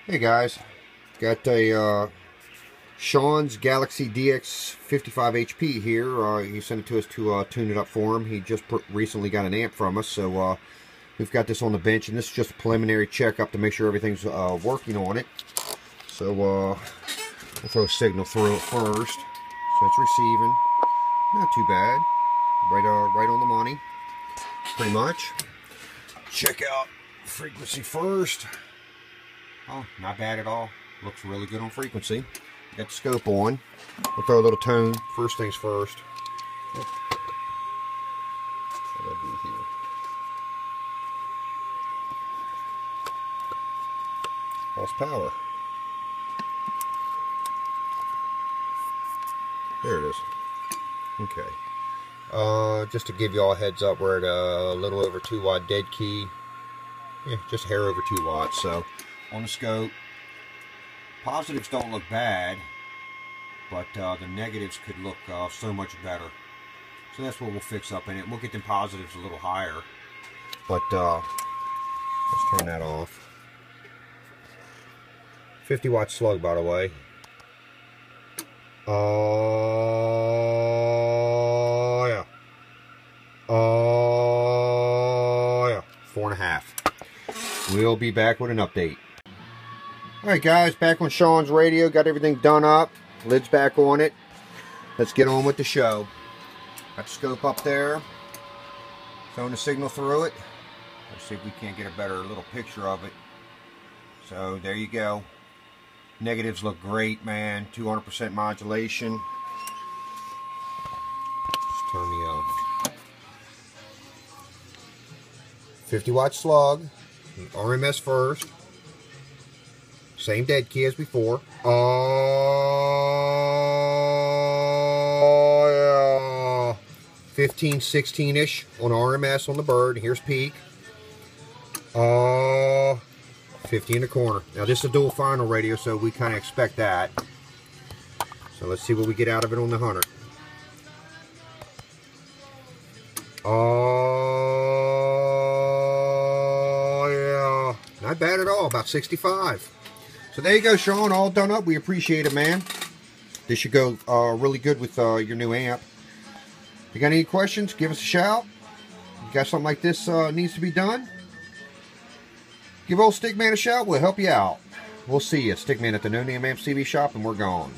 Hey guys, got a Shawn's Galaxy DX 55 HP here. He sent it to us to tune it up for him. He just recently got an amp from us, so we've got this on the bench, and this is just a preliminary checkup to make sure everything's working on it. So we'll throw a signal through it first. So it's receiving, not too bad, right on the money, pretty much. Check out frequency first. Oh, not bad at all. Looks really good on frequency. Got the scope on. We'll throw a little tone. First things first. What do I do here? Horsepower. There it is. Okay. Just to give you all a heads up, we're at a little over 2 watt dead key. Yeah, just a hair over 2 watts. So on the scope, positives don't look bad, but the negatives could look so much better. So that's what we'll fix up in it. We'll get them positives a little higher. But let's turn that off. 50 watt slug, by the way. Oh yeah. Oh yeah. 4.5. We'll be back with an update. Alright guys, back on Shawn's radio, got everything done up, lid's back on it. Let's get on with the show. Got the scope up there, throwing the signal through it. Let's see if we can't get a better little picture of it. So there you go. Negatives look great, man. 200% modulation. Let's turn the 50 watt slug, RMS first. Same dead key as before. Oh, yeah. 15, 16-ish on RMS on the bird. Here's peak. 50 in the corner. Now, this is a dual final radio, so we kind of expect that. So, let's see what we get out of it on the 100. Oh, yeah. Not bad at all. About 65. So there you go, Shawn, all done up. We appreciate it, man. This should go really good with your new amp. If you got any questions, give us a shout. You got something like this needs to be done, give old Stickman a shout. We'll help you out. We'll see you, Stickman, at the No Name Amp CB shop, and we're gone.